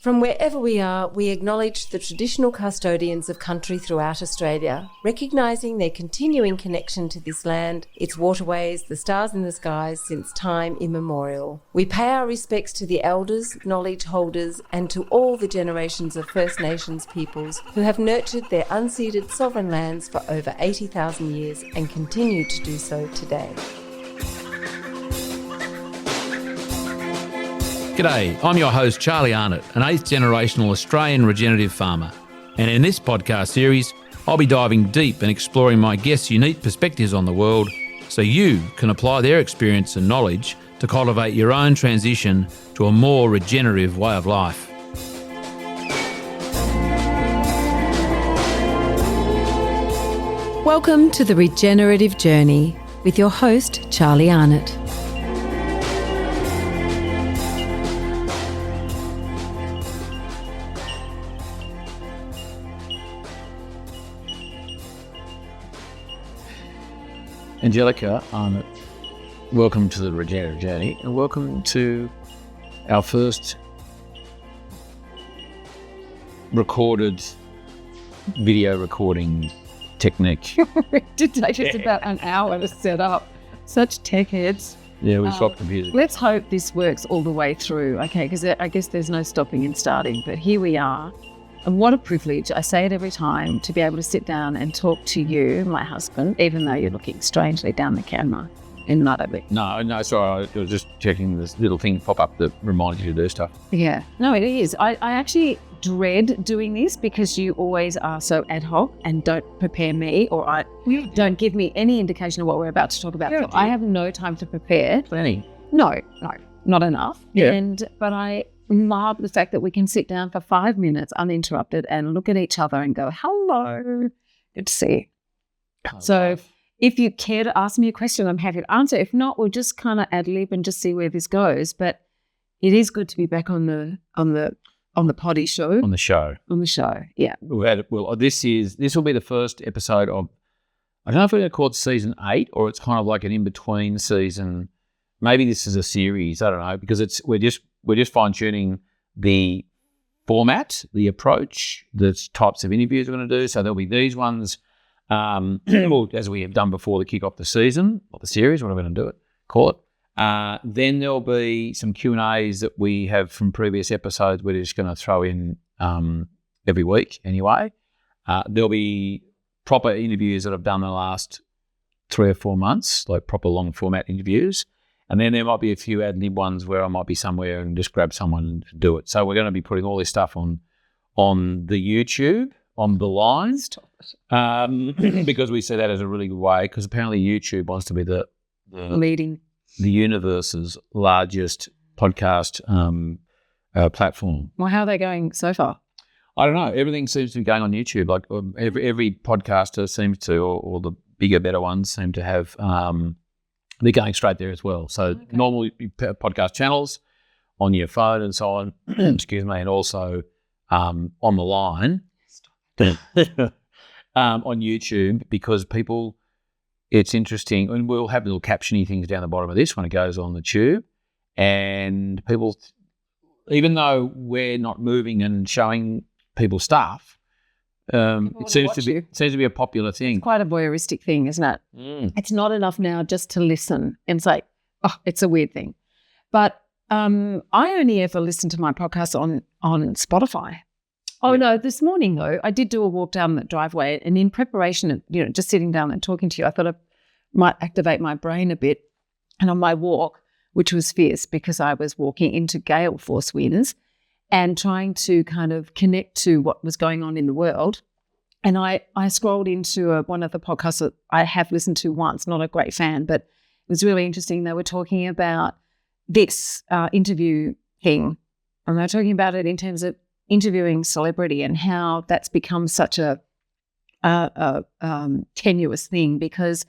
From wherever we are, we acknowledge the traditional custodians of country throughout Australia, recognising their continuing connection to this land, its waterways, the stars in the skies since time immemorial. We pay our respects to the elders, knowledge holders, and to all the generations of First Nations peoples who have nurtured their unceded sovereign lands for over 80,000 years and continue to do so today. G'day, I'm your host Charlie Arnott, an 8th generational Australian regenerative farmer. And in this podcast series, I'll be diving deep and exploring my guests' unique perspectives on the world so you can apply their experience and knowledge to cultivate your own transition to a more regenerative way of life. Welcome to the Regenerative Journey with your host Charlie Arnott. Angelica, welcome to the Regenerative Journey and welcome to our first recorded video recording technique. It did take us about an hour to set up. Such tech heads. Yeah, we swapped computers. Let's hope this works all the way through, okay? Because I guess there's no stopping and starting, but here we are. And what a privilege, I say it every time, to be able to sit down and talk to you, my husband, even though you're looking strangely down the camera and not at me. No, sorry, I was just checking this little thing pop up that reminds you to do stuff. Yeah, no, it is. I actually dread doing this because you always are so ad hoc and don't prepare me or don't give me any indication of what we're about to talk about. So I have no time to prepare. Plenty. No, not enough. Yeah. But I love the fact that we can sit down for 5 minutes uninterrupted and look at each other and go, hello, good to see you. So if you care to ask me a question, I'm happy to answer. If not, we'll just kind of ad lib and just see where this goes. But it is good to be back on the potty show. On the show. On the show, yeah. This will be the first episode of, I don't know if we're going to call it season 8 or it's kind of like an in-between season. Maybe this is a series, I don't know, because we're just fine-tuning the format, the approach, the types of interviews we're going to do. So there'll be these ones, as we have done before to kick off the season, or the series, whatever we're going to call it. Then there'll be some Q&As that we have from previous episodes we're just going to throw in every week anyway. There'll be proper interviews that I've done the last 3 or 4 months, like proper long-format interviews. And then there might be a few ad-lib ones where I might be somewhere and just grab someone to do it. So we're going to be putting all this stuff on the YouTube, on the lines, because we see that as a really good way, because apparently YouTube wants to be the universe's largest podcast platform. Well, how are they going so far? I don't know. Everything seems to be going on YouTube. Like every podcaster seems to, or the bigger, better ones seem to have... they're going straight there as well. So normal podcast channels on your phone and so on, excuse me, and also on the line on YouTube, because people, it's interesting, and we'll have little captiony things down the bottom of this when it goes on the tube, and people, even though we're not moving and showing people stuff, it seems to be a popular thing. It's quite a voyeuristic thing, isn't it? It's not enough now just to listen. And it's like, it's a weird thing. But I only ever listen to my podcast on Spotify. No, this morning though, I did do a walk down the driveway, and in preparation, just sitting down and talking to you, I thought I might activate my brain a bit. And on my walk, which was fierce because I was walking into gale force winds, and trying to kind of connect to what was going on in the world. And I scrolled into one of the podcasts that I have listened to once, not a great fan, but it was really interesting. They were talking about this interview thing, and they're talking about it in terms of interviewing celebrity and how that's become such a tenuous thing because,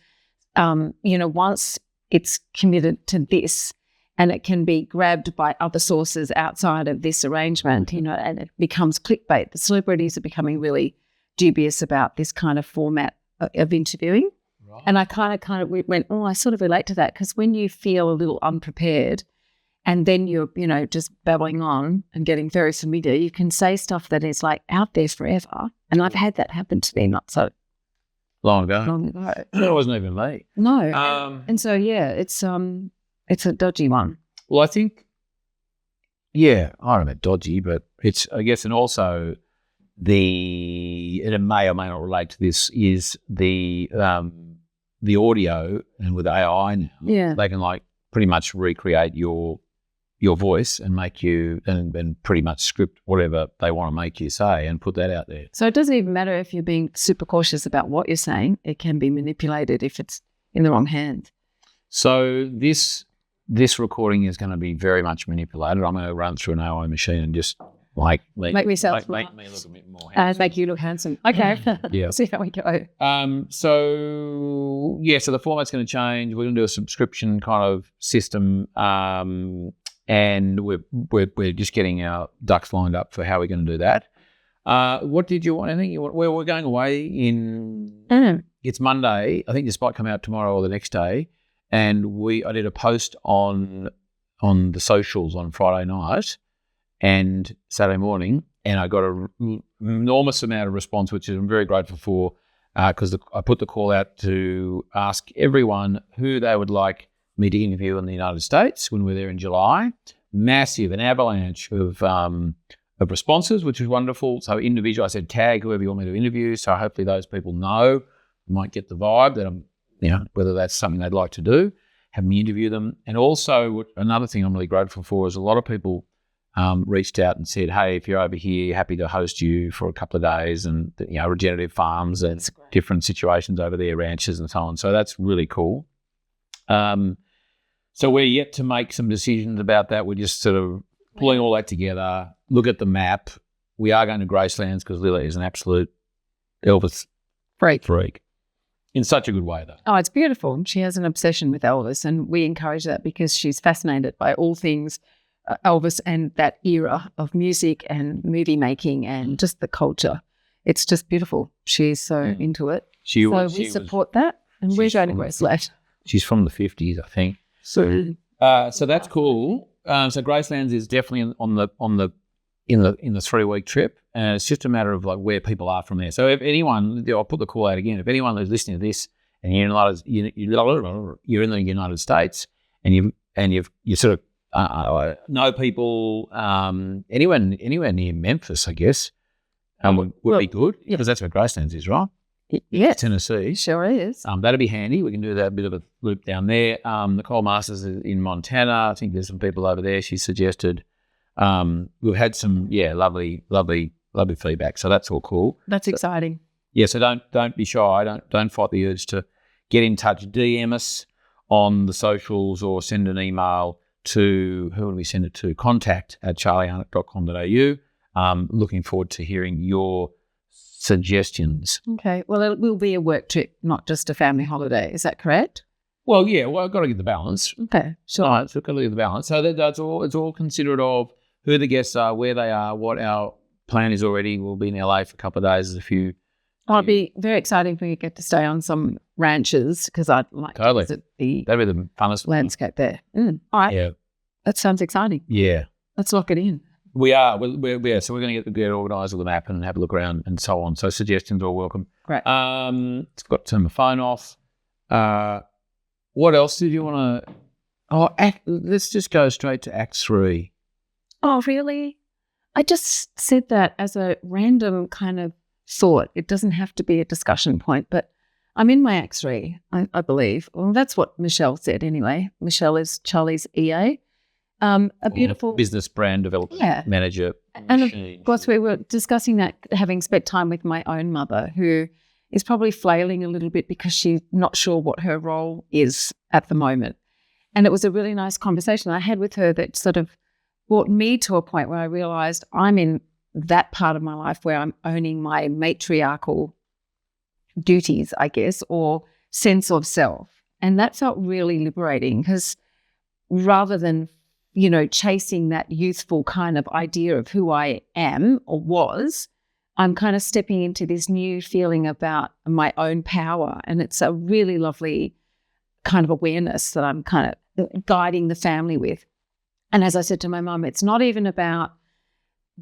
once it's committed to this, and it can be grabbed by other sources outside of this arrangement, and it becomes clickbait. The celebrities are becoming really dubious about this kind of format of interviewing. Right. And I kind of went, I sort of relate to that, because when you feel a little unprepared and then you're, just babbling on and getting very familiar, you can say stuff that is like out there forever. And I've had that happen to me not so long ago. It wasn't even me. No. And so, it's a dodgy one. Well, I think, I don't know about dodgy, but it's, I guess, and also it may or may not relate to this, is the audio, and with AI now, they can like pretty much recreate your voice and make you and pretty much script whatever they want to make you say and put that out there. So it doesn't even matter if you're being super cautious about what you're saying. It can be manipulated if it's in the wrong hands. So this recording is going to be very much manipulated. I'm going to run through an AI machine and just make me look a bit more handsome. Make you look handsome. Okay. Yeah. See how we go. So the format's going to change. We're going to do a subscription kind of system, and we're just getting our ducks lined up for how we're going to do that. What did you want? I think we're going away it's Monday. I think this might come out tomorrow or the next day. And I did a post on the socials on Friday night and Saturday morning, and I got an enormous amount of response, which I'm very grateful for, because I put the call out to ask everyone who they would like me to interview in the United States when we're there in July. Massive, an avalanche of responses, which was wonderful. So individual, I said, tag whoever you want me to interview. So hopefully those people know, might get the vibe that I'm, whether that's something they'd like to do, have me interview them. And also another thing I'm really grateful for is a lot of people reached out and said, hey, if you're over here, happy to host you for a couple of days, and regenerative farms and different situations over there, ranches and so on. So that's really cool. So we're yet to make some decisions about that. We're just sort of pulling all that together, look at the map. We are going to Gracelands because Lila is an absolute Elvis freak. In such a good way, though. Oh, it's beautiful. She has an obsession with Elvis, and we encourage that because she's fascinated by all things Elvis and that era of music and movie making and just the culture. It's just beautiful. She's so into it. We support that, and we're going to Graceland. She's from the 50s, I think. So that's cool. So Gracelands is definitely in the 3-week trip, and it's just a matter of like where people are from there. So if anyone, I'll put the call out again. If anyone who's listening to this and you're in the United States and you sort of know people anywhere near Memphis, I guess, would be good because that's where Gracelands is, right? Yeah, Tennessee. Sure is. That'd be handy. We can do that bit of a loop down there. Nicole Masters is in Montana. I think there's some people over there. She suggested. We've had some lovely feedback. So that's all cool. That's exciting. Yeah. So don't be shy. Don't fight the urge to get in touch. DM us on the socials or send an email to, who would we send it to? contact@charliearnott.com.au. Looking forward to hearing your suggestions. Okay. Well, it will be a work trip, not just a family holiday. Is that correct? Well, yeah. Well, I've got to get the balance. Okay. Sure. All right, so I've got to get the balance. So that's all. It's all considerate of who the guests are, where they are, what our plan is already. We'll be in LA for a couple of days. There's a few. It'll be very exciting if we get to stay on some ranches because I'd like to visit that'd be the funnest landscape there. All right. Yeah. That sounds exciting. Yeah. Let's lock it in. We are. So we're going to get organised with the map and have a look around and so on. So suggestions are welcome. Great. It's got to turn my phone off. What else did you want to? Let's just go straight to Act 3. Oh, really? I just said that as a random kind of thought. It doesn't have to be a discussion point, but I'm in my Act 3, I believe. Well, that's what Michelle said anyway. Michelle is Charlie's EA. A beautiful business brand development manager. And of course, we were discussing that, having spent time with my own mother, who is probably flailing a little bit because she's not sure what her role is at the moment. And it was a really nice conversation I had with her that sort of brought me to a point where I realised I'm in that part of my life where I'm owning my matriarchal duties, I guess, or sense of self. And that felt really liberating because rather than chasing that youthful kind of idea of who I am or was, I'm kind of stepping into this new feeling about my own power. And it's a really lovely kind of awareness that I'm kind of guiding the family with. And as I said to my mum, it's not even about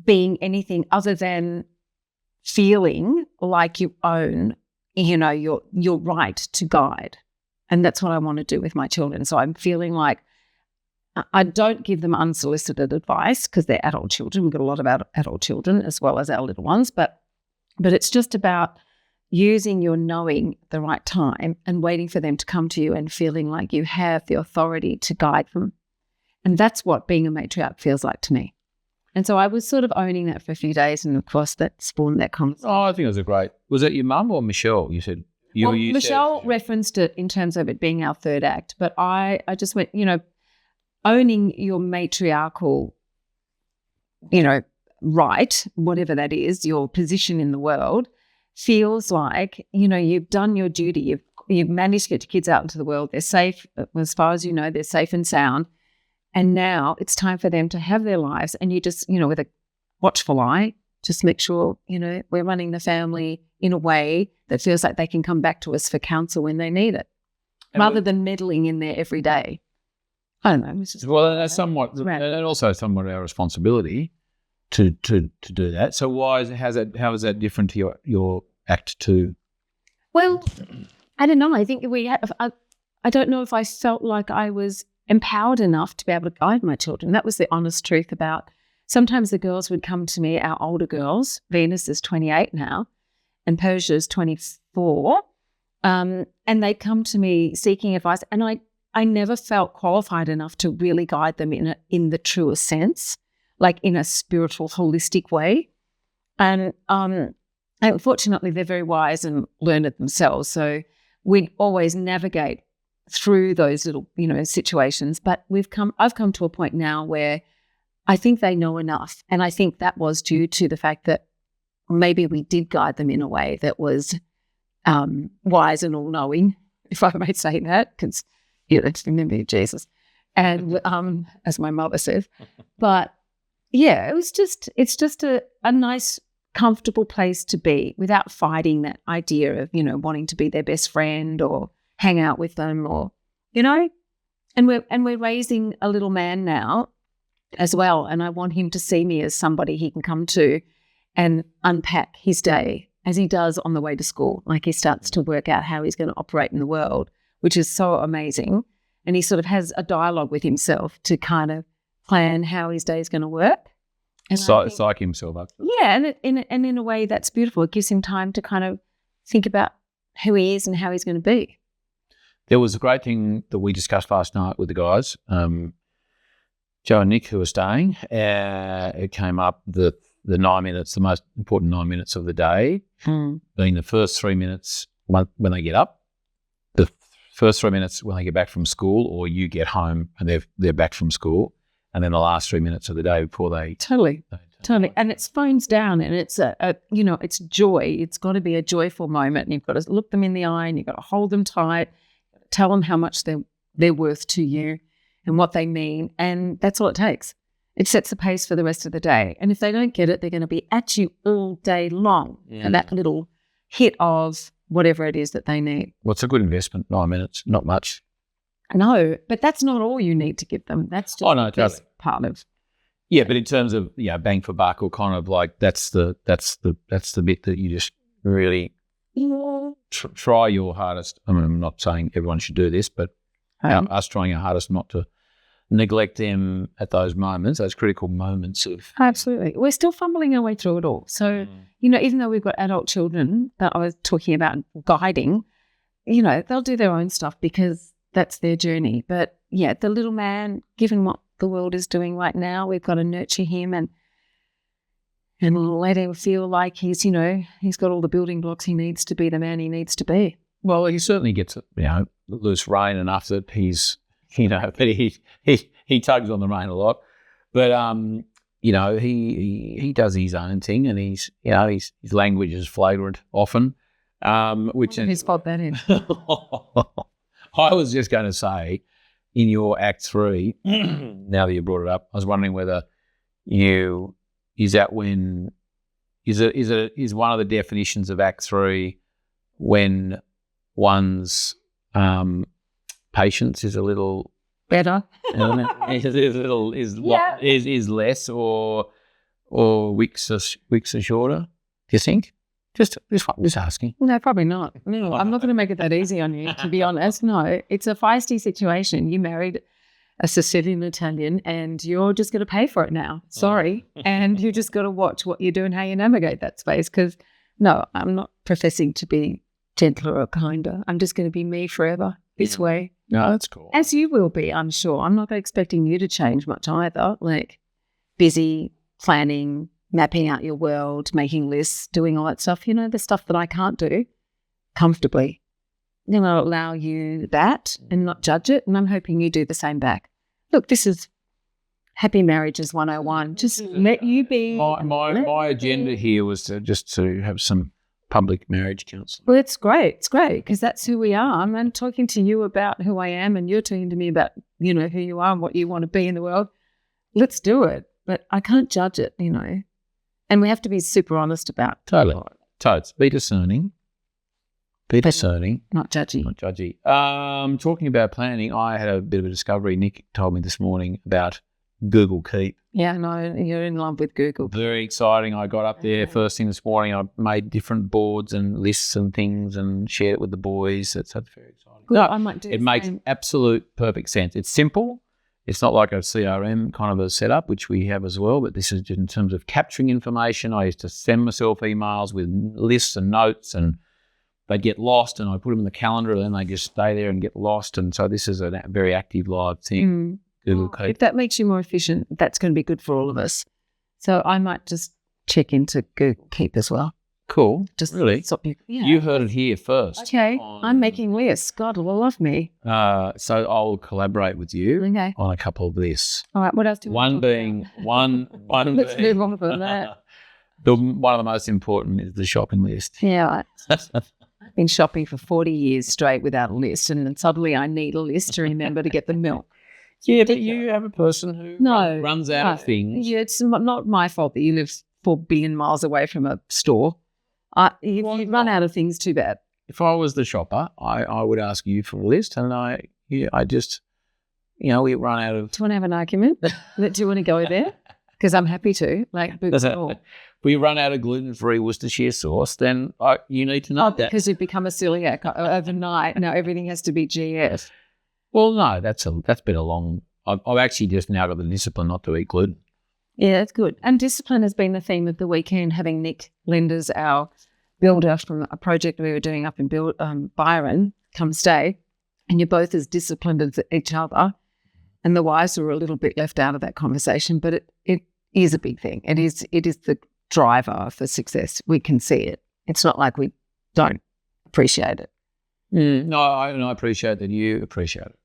being anything other than feeling like you own, your right to guide. And that's what I want to do with my children. So I'm feeling like I don't give them unsolicited advice because they're adult children. We've got a lot of adult children as well as our little ones. But it's just about using your knowing at the right time and waiting for them to come to you and feeling like you have the authority to guide them. And that's what being a matriarch feels like to me. And so I was sort of owning that for a few days, and of course that spawned that conversation. Oh, I think it was was it your mum or Michelle? You said Michelle referenced it in terms of it being our third act, but I just went, owning your matriarchal, right, whatever that is, your position in the world, feels like, you've done your duty. You've managed to get your kids out into the world. They're safe, as far as they're safe and sound. And now it's time for them to have their lives. And you just, with a watchful eye, just make sure, we're running the family in a way that feels like they can come back to us for counsel when they need it, rather than meddling in there every day. I don't know. That's somewhat, and also somewhat our responsibility to do that. So how is that different to your Act 2? Well, I don't know. I think I don't know if I felt like I was empowered enough to be able to guide my children. That was the honest truth about. Sometimes the girls would come to me, our older girls. Venus is 28 now, and Persia is 24, and they'd come to me seeking advice, and I never felt qualified enough to really guide them in the truest sense, like in a spiritual, holistic way. And fortunately, they're very wise and learned it themselves. So we'd always navigate through those little, situations. But I've come to a point now where I think they know enough. And I think that was due to the fact that maybe we did guide them in a way that was wise and all-knowing, if I may say that, because let's remember Jesus. And as my mother says. But yeah, it's just a nice, comfortable place to be without fighting that idea of, wanting to be their best friend or hang out with them or, and we're raising a little man now as well. And I want him to see me as somebody he can come to and unpack his day as he does on the way to school. Like he starts to work out how he's going to operate in the world, which is so amazing. And he sort of has a dialogue with himself to kind of plan how his day is going to work. And psych himself up. Yeah, and in a way that's beautiful. It gives him time to kind of think about who he is and how he's going to be. There was a great thing that we discussed last night with the guys, Joe and Nick, who were staying. It came up the 9 minutes, the most important 9 minutes of the day, being the first 3 minutes when they get up, the first 3 minutes when they get back from school, or you get home and they're back from school, and then the last 3 minutes of the day before they totally. And it's phones down, and it's it's joy. It's got to be a joyful moment, and you've got to look them in the eye, and you've got to hold them tight, tell them how much they're worth to you and what they mean, and that's all it takes. It sets the pace for the rest of the day. And if they don't get it, they're going to be at you all day long. Yeah. And that little hit of whatever it is that they need. Well, it's a good investment, 9 minutes, not much. No, but that's not all you need to give them. That's just totally. Part of. Yeah, but in terms of bang for buck, or kind of like that's the bit that you just really try your hardest. I mean, I'm not saying everyone should do this, but us trying our hardest not to neglect them at those moments, those critical moments of. Absolutely. We're still fumbling our way through it all. So, even though we've got adult children that I was talking about guiding, they'll do their own stuff because that's their journey. But yeah, the little man, given what the world is doing right now, we've got to nurture him and let him feel like he's got all the building blocks he needs to be the man he needs to be. Well, he certainly gets loose rein enough that he's but he tugs on the rein a lot. But he does his own thing, and his language is flagrant often. Which he's spot that in. I was just going to say, in your Act 3, now that you brought it up, I was wondering whether is one of the definitions of Act 3 when one's patience is a little better. Is less or weeks are shorter? Do you think? Just asking. No, probably not. No, I'm not going to make it that easy on you, to be honest. No, it's a feisty situation. You married a Sicilian Italian and you're just going to pay for it now. Sorry. And you just got to watch what you do and how you navigate that space, because, no, I'm not professing to be gentler or kinder. I'm just going to be me forever this way. No, that's cool. As you will be, I'm sure. I'm not expecting you to change much either. Like busy, planning, mapping out your world, making lists, doing all that stuff, the stuff that I can't do comfortably. Then I'll allow you that and not judge it. And I'm hoping you do the same back. Look, this is Happy Marriages 101. Just let you be. My agenda here was to have some public marriage counselling. Well, it's great. It's great because that's who we are. I'm talking to you about who I am and you're talking to me about, who you are and what you want to be in the world. Let's do it. But I can't judge it, And we have to be super honest about it. Totally. Totes. Be discerning. Not judgy. Not judgy. Talking about planning, I had a bit of a discovery. Nick told me this morning about Google Keep. Yeah, no, you're in love with Google. Very exciting. I got up there first thing this morning. I made different boards and lists and things and shared it with the boys. That's very exciting. Good. I might do it. Makes absolute perfect sense. It's simple. It's not like a CRM kind of a setup, which we have as well, but this is in terms of capturing information. I used to send myself emails with lists and notes and they'd get lost and I put them in the calendar and then they just stay there and get lost. And so this is a very active live thing. Google Keep. If that makes you more efficient, that's going to be good for all of us. So I might just check into Google Keep as well. Cool. Just really? You heard it here first. Okay. I'm making lists. God will love me. So I'll collaborate with you on a couple of lists. All right. What else do you want to talk about? Let's move on from that. One of the most important is the shopping list. Yeah. I've been shopping for 40 years straight without a list, and then suddenly I need a list to remember to get the milk. Yeah, but you have a person who runs out of things. Yeah, it's not my fault that you live 4 billion miles away from a store. You run out of things, too bad. If I was the shopper, I would ask you for a list, and I just, we run out of. Do you want to have an argument? Do you want to go there? Because I'm happy to. If we run out of gluten-free Worcestershire sauce, then you need to know that. Because you've become a celiac overnight. Now everything has to be GF. Well, no, that's been a long. I've actually just now got the discipline not to eat gluten. Yeah, that's good. And discipline has been the theme of the weekend, having Nick Lenders, our builder from a project we were doing up in Byron, come stay. And you're both as disciplined as each other. And the wives were a little bit left out of that conversation, but it is a big thing. It is the driver for success. We can see it. It's not like we don't appreciate it. No, I appreciate that you appreciate it.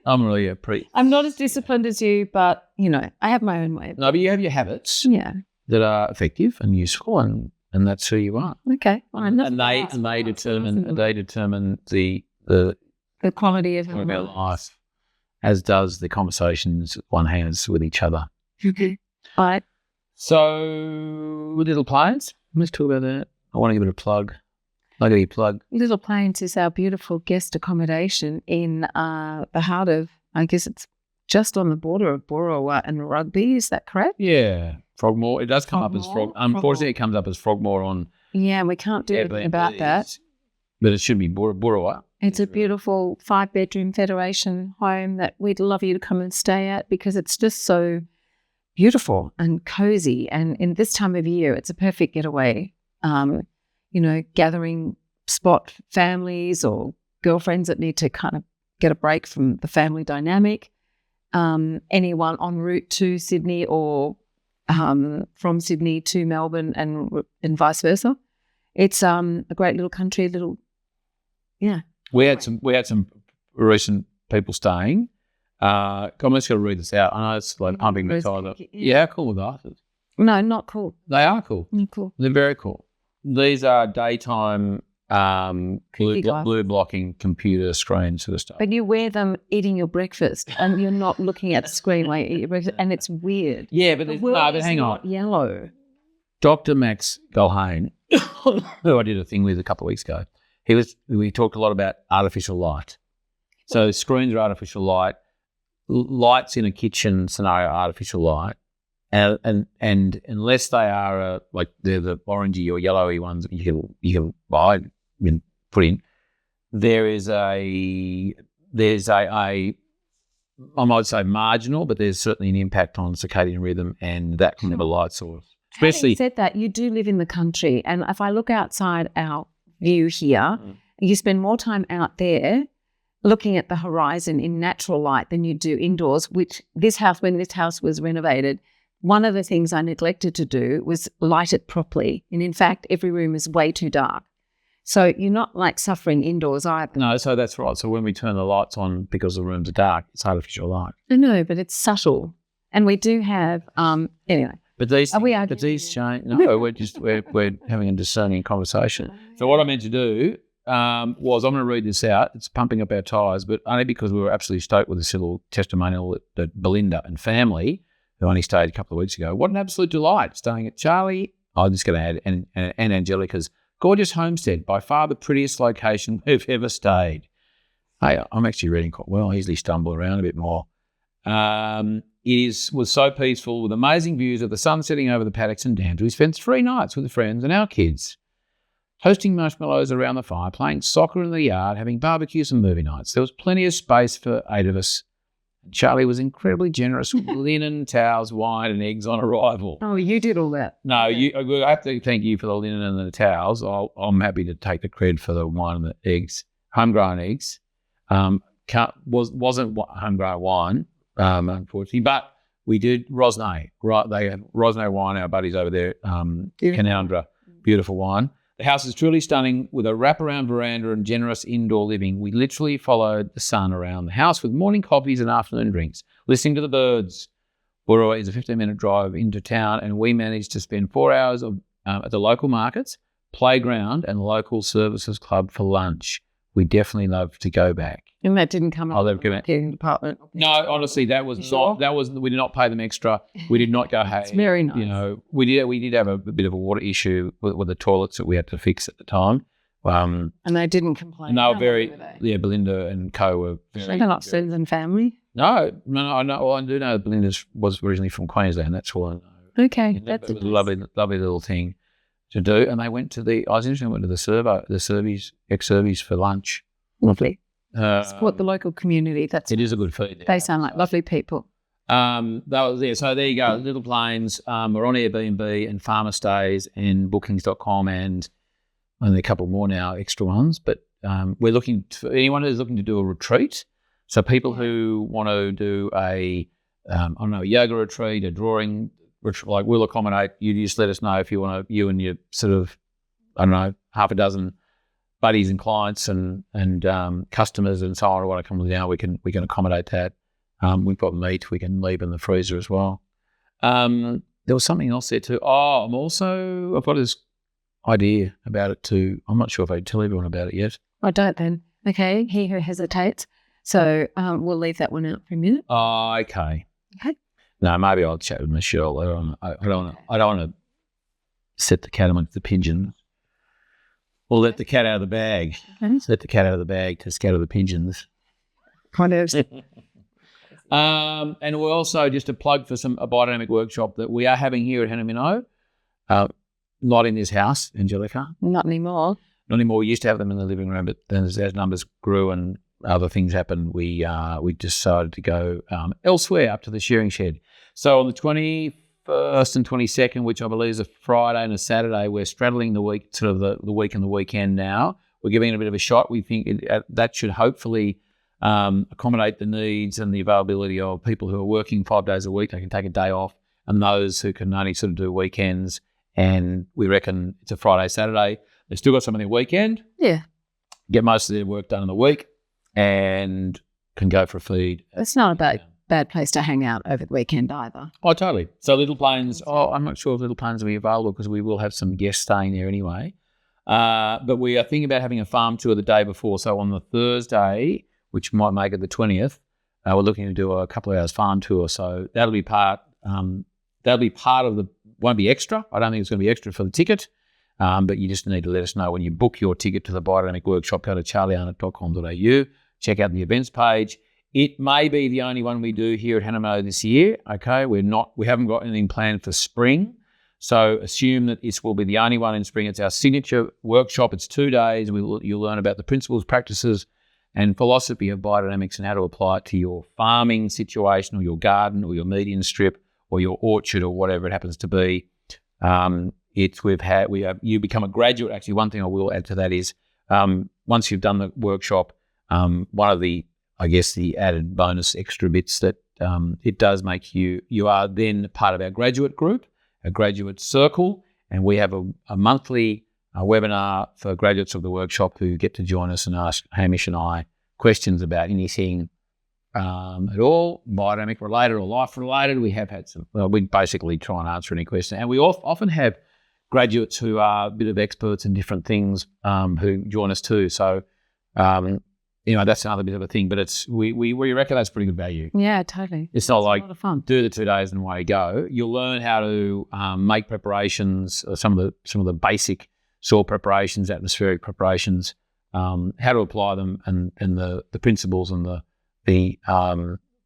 I'm really I'm not as disciplined as you, but, I have my own way. No, but you have your habits that are effective and useful, and that's who you are. Okay. Well, and they determine the quality of our life, as does the conversations one has with each other. Okay. All right. So, Little Planes, let's talk about that. I want to give it a plug. I'll give you a plug. Little Planes is our beautiful guest accommodation in the heart of, I guess it's just on the border of Borowa and Rugby. Is that correct? Yeah. Frogmore. It does come up as Frogmore. Unfortunately, it comes up as Frogmore on. Yeah, we can't do anything about that. But it should be Borowa. It's a beautiful 5-bedroom Federation home that we'd love you to come and stay at because it's just so beautiful and cozy. And in this time of year, it's a perfect getaway. Gathering spot families or girlfriends that need to kind of get a break from the family dynamic. Anyone en route to Sydney or from Sydney to Melbourne and vice versa. It's a great little country, We had some recent people staying. I'm just going to read this out. I know it's like pumping the tire. Yeah, how cool are glasses? No, not cool. They are cool. Not cool. They're very cool. These are daytime blue blocking computer screen sort of stuff. But you wear them eating your breakfast and you're not looking at the screen while you eat your breakfast, and it's weird. Yeah, but hang on. Yellow. Dr. Max Goldhain, who I did a thing with a couple of weeks ago, we talked a lot about artificial light. So screens are artificial light. lights in a kitchen scenario, artificial light, and unless they are like they're the orangey or yellowy ones that you can buy and put in, there's a I might say marginal, but there's certainly an impact on circadian rhythm and that kind of a light source. Especially having said that, you do live in the country, and if I look outside our view here, you spend more time out there looking at the horizon in natural light than you do indoors, which when this house was renovated, one of the things I neglected to do was light it properly. And in fact, every room is way too dark. So you're not like suffering indoors either. No, so that's right. So when we turn the lights on because the rooms are dark, it's artificial light. I know, but it's subtle. And we do have, anyway. But these change. No, we're having a discerning conversation. So what I meant to do was I'm going to read this out. It's pumping up our tyres, but only because we were absolutely stoked with this little testimonial that Belinda and family, who only stayed a couple of weeks ago, what an absolute delight staying at Charlie. I'm just going to add and Angelica's gorgeous homestead, by far the prettiest location we've ever stayed. Hey, I'm actually reading quite well. I usually stumble around a bit more. Was so peaceful with amazing views of the sun setting over the paddocks and dams. We spent 3 nights with the friends and our kids, toasting marshmallows around the fire, playing soccer in the yard, having barbecues and movie nights. There was plenty of space for 8 of us. Charlie was incredibly generous with linen, towels, wine and eggs on arrival. Oh, you did all that. No, I have to thank you for the linen and the towels. I'm happy to take the credit for the wine and the eggs, homegrown eggs. Wasn't homegrown wine, unfortunately, but we did Rosnay. Right, they had Rosnay wine. Our buddies over there, Canandra, beautiful wine. The house is truly stunning with a wraparound veranda and generous indoor living. We literally followed the sun around the house with morning coffees and afternoon drinks, listening to the birds. Burra is a 15-minute drive into town, and we managed to spend 4 hours at the local markets, playground, and local services club for lunch. We definitely love to go back. And that didn't come up in the marketing department. No, honestly, that was not. That was. We did not pay them extra. We did not go. Hey, it's very nice. You know, we did have a bit of a water issue with the toilets that we had to fix at the time. And they didn't complain. And they were very. Yeah, Belinda and Co were very. They're not friends and family. No. I know. Well, I do know Belinda was originally from Queensland. That's all I know. Okay, that's a lovely little thing to do. And they went to I was interested. Went to the ex-Serbies for lunch. Lovely. Support the local community. It is a good feed. They sound like lovely people. That was there. So there you go. Little Plains. We're on Airbnb and Farmer Stays and Bookings.com and only a couple more now, extra ones. But we're looking for anyone who's looking to do a retreat. So people who want to do a yoga retreat, a drawing retreat, like we'll accommodate. You just let us know if you want to. You and your sort of half a dozen buddies and clients and customers and so on want to come down, we can accommodate that. We've got meat we can leave in the freezer as well. There was something else there too. I've got this idea about it too. I'm not sure if I tell everyone about it yet. I don't then. Okay, he who hesitates. So we'll leave that one out for a minute. Oh, okay. Okay. No, maybe I'll chat with Michelle. I don't want to set the cat amongst the pigeons. Or let the cat out of the bag. Okay. Let the cat out of the bag to scatter the pigeons. Kind of. And we're also just a plug for a biodynamic workshop that we are having here at Hanamino. Not in this house, Angelica. Not anymore. Not anymore. We used to have them in the living room, but then as numbers grew and other things happened, we decided to go elsewhere up to the shearing shed. So on the 21st and 22nd, which I believe is a Friday and a Saturday, we're straddling the week, sort of the week and the weekend now. We're giving it a bit of a shot. We think that should hopefully accommodate the needs and the availability of people who are working 5 days a week. They can take a day off, and those who can only sort of do weekends. And we reckon it's a Friday, Saturday. They've still got some of their weekend. Yeah. Get most of their work done in the week and can go for a feed. It's not a bad place to hang out over the weekend either. Oh, totally. So Little Plains, I'm not sure if Little Plains will be available because we will have some guests staying there anyway. But we are thinking about having a farm tour the day before. So on the Thursday, which might make it the 20th, we're looking to do a couple of hours farm tour. So that'll be part of the, won't be extra. I don't think it's going to be extra for the ticket. But you just need to let us know when you book your ticket to the Biodynamic Workshop. Go to charliearnott.com.au, check out the events page. It may be the only one we do here at Hanamo this year. Okay, we haven't got anything planned for spring, so assume that this will be the only one in spring. It's our signature workshop. It's 2 days. You'll learn about the principles, practices, and philosophy of biodynamics and how to apply it to your farming situation or your garden or your median strip or your orchard or whatever it happens to be. You become a graduate. Actually, one thing I will add to that is once you've done the workshop, one of the added bonus extra bits that it does make you are then part of our graduate group, a graduate circle, and we have a monthly webinar for graduates of the workshop who get to join us and ask Hamish and I questions about anything at all, biodynamic related or life related. We have had we basically try and answer any question, and we often have graduates who are a bit of experts in different things who join us too. So, that's another bit of a thing, but we reckon that's pretty good value. Yeah, totally. It's not a like lot of fun. Do the 2 days and away you go. You'll learn how to make preparations, some of the basic soil preparations, atmospheric preparations, how to apply them, and the principles and the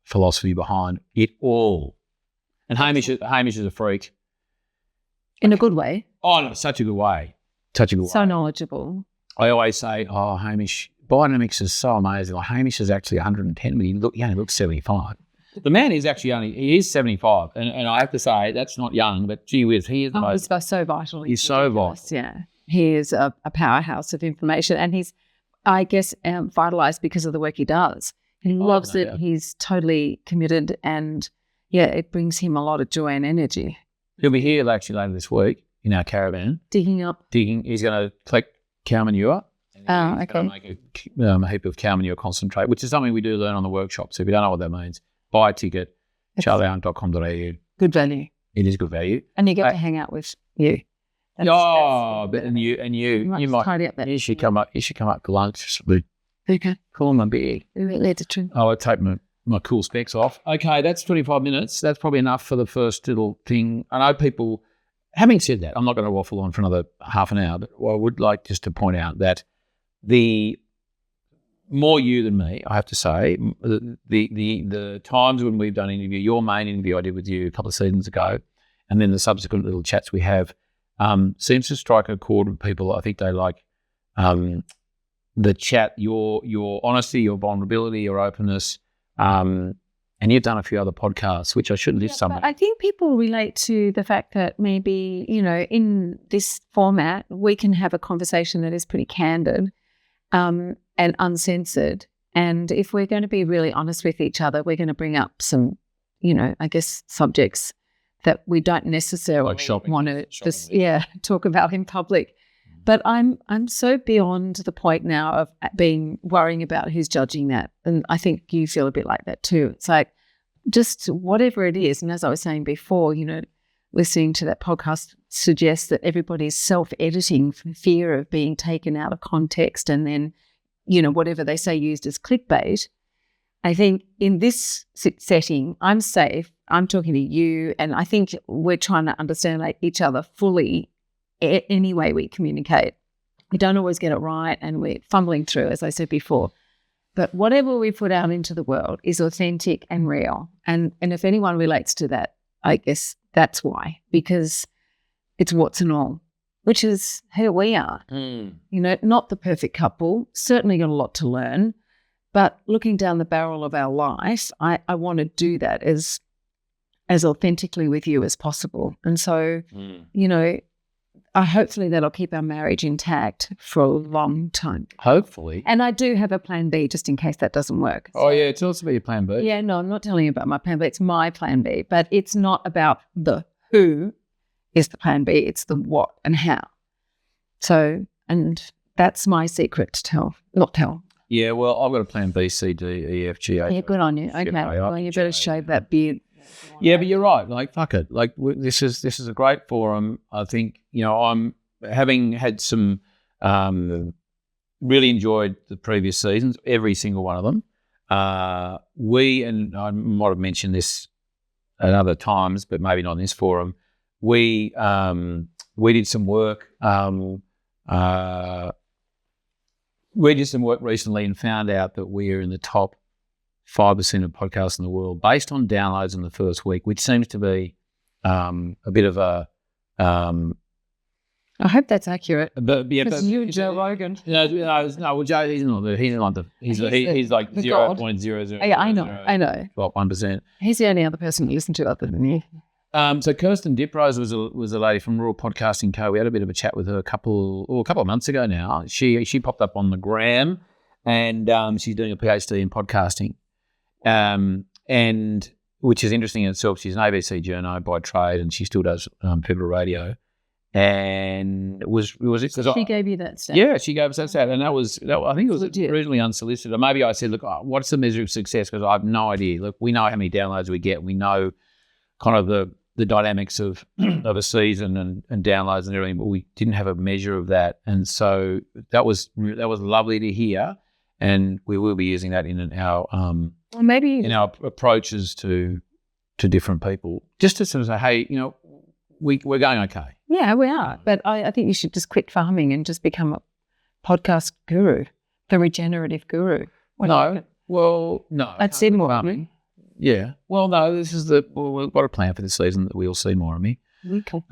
philosophy behind it all. And Hamish is a freak. In a good way. Oh, no, such a good way. Such a good way. So knowledgeable. I always say, Hamish, biodynamics is so amazing. Like, Hamish is actually 110, but he only looks 75. The man is actually he is 75. And I have to say, that's not young, but gee whiz, he is the most. He's so vital. He's so vital. Yeah. He is a powerhouse of information, and he's, I guess, vitalised because of the work he does. He loves it. Yeah. He's totally committed, and it brings him a lot of joy and energy. He'll be here actually later this week in our caravan. Digging. He's going to collect cow manure. Oh, okay. Going to make a heap of cow manure concentrate, which is something we do learn on the workshop. So if you don't know what that means, buy a ticket, charliehunt.com.au. Good value. It is good value. And you get to hang out with you. You might tidy up that. You should come up for lunch. Okay. Cool my beer. I'll take my cool specs off. Okay, that's 25 minutes. That's probably enough for the first little thing. I know people, having said that, I'm not going to waffle on for another half an hour, but I would like just to point out that the more you than me, I have to say, the times when we've done an interview, your main interview I did with you a couple of seasons ago, and then the subsequent little chats we have, seems to strike a chord with people. I think they like the chat, your honesty, your vulnerability, your openness, and you've done a few other podcasts, which I should list some. I think people relate to the fact that maybe, in this format, we can have a conversation that is pretty candid and uncensored. And if we're going to be really honest with each other, we're going to bring up some, I guess, subjects that we don't necessarily want to talk about in public. But I'm so beyond the point now of worrying about who's judging that. And I think you feel a bit like that too. It's like just whatever it is. And as I was saying before, listening to that podcast suggests that everybody's self-editing for fear of being taken out of context and then, whatever they say used as clickbait. I think in this setting, I'm safe. I'm talking to you, and I think we're trying to understand each other fully any way we communicate. We don't always get it right, and we're fumbling through, as I said before. But whatever we put out into the world is authentic and real. And if anyone relates to that, I guess that's why, because it's warts and all, which is who we are. Not the perfect couple, certainly got a lot to learn, but looking down the barrel of our life, I want to do that as authentically with you as possible. And so, hopefully that'll keep our marriage intact for a long time. Hopefully. And I do have a plan B just in case that doesn't work. Oh, yeah. Tell us about your plan B. Yeah, no, I'm not telling you about my plan B. It's my plan B. But it's not about the who is the plan B. It's the what and how. So, and that's my secret to not tell. Yeah, well, I've got a plan B, C, D, E, F, G, H. Yeah, good on you. Okay. Well, you better shave that beard. Yeah, but you're right. Fuck it. This is a great forum. I think, I'm having had some really enjoyed the previous seasons, every single one of them. And I might have mentioned this at other times, but maybe not in this forum. We did some work. We did some work recently and found out that we are in the top 5% of podcasts in the world based on downloads in the first week, which seems to be a bit of a I hope that's accurate. but yeah, Because you, Joe Rogan. No, well, Joe, he's like 0.00. Yeah, I know. 1%. He's the only other person to listen to other than you. So Kirsten Diprose was a lady from Rural Podcasting Co. We had a bit of a chat with her a couple of months ago now. She popped up on the gram, and she's doing a PhD in podcasting, and which is interesting in itself. She's an ABC journo by trade, and she still does Pivotal Radio. And was it? She gave you that stat. Yeah, she gave us that stat, and that I think it was originally unsolicited. Or maybe I said, look, what's the measure of success? Because I have no idea. Look, we know how many downloads we get. We know kind of the dynamics of a season and downloads and everything, but we didn't have a measure of that. And so that was lovely to hear, and we will be using that in our in our approaches to different people, just to sort of say, hey, we're going okay. Yeah, we are. But I think you should just quit farming and just become a podcast guru, the regenerative guru. No. That's in more farming. Yeah. Well, no, we've got a plan for this season that we'll see more of me. Okay.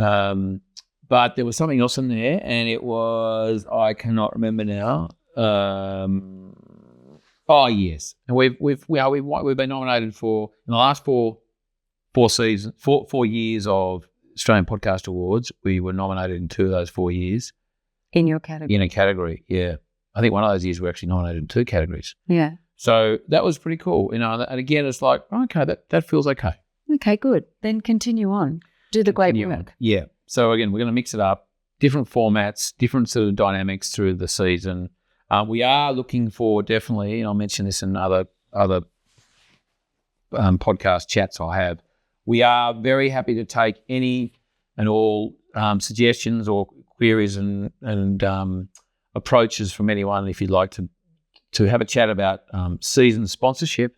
But there was something else in there, and it was, I cannot remember now. Yes. And we've been nominated for, in the last four years of Australian Podcast Awards, we were nominated in 2 of those 4 years. In your category? In a category, yeah. I think one of those years we were actually nominated in 2 categories. Yeah. So that was pretty cool, and again, it's like, okay, that feels okay. Okay, good. Then continue on. Do the great work. Yeah. So again, we're going to mix it up, different formats, different sort of dynamics through the season. We are looking for definitely, and I'll mention this in other podcast chats I have. We are very happy to take any and all suggestions or queries and approaches from anyone. If you'd like to have a chat about season sponsorship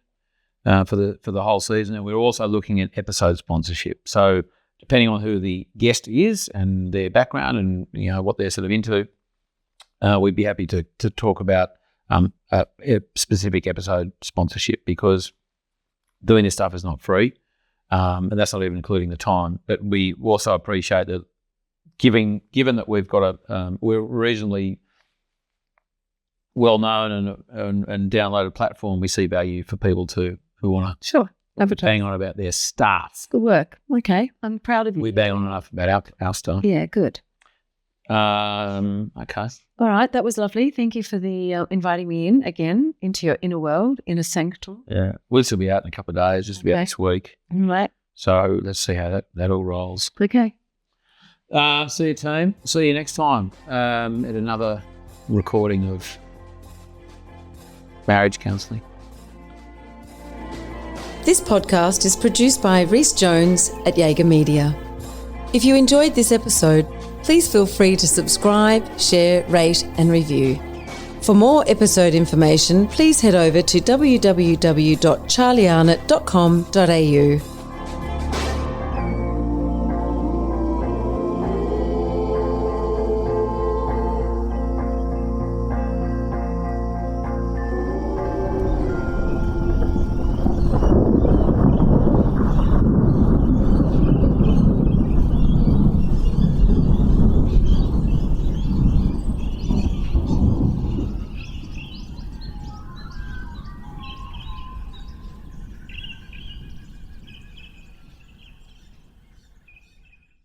for the whole season, and we're also looking at episode sponsorship. So depending on who the guest is and their background and what they're sort of into, we'd be happy to talk about a specific episode sponsorship, because doing this stuff is not free. And that's not even including the time. But we also appreciate that, given that we've got we're reasonably well known and downloaded platform, we see value for people who want to bang on about their stuff. Good work. Okay, I'm proud of you. We bang on enough about our stuff. Yeah, good. Okay. All right, that was lovely. Thank you for the inviting me into your inner world, inner sanctum. Yeah, we'll still be out in a couple of days, just about this week. All right. So let's see how that all rolls. Okay. See you, team. See you next time at another recording of Marriage Counselling. This podcast is produced by Rhys Jones at Jaeger Media. If you enjoyed this episode, please feel free to subscribe, share, rate and review. For more episode information, please head over to www.charliearnott.com.au.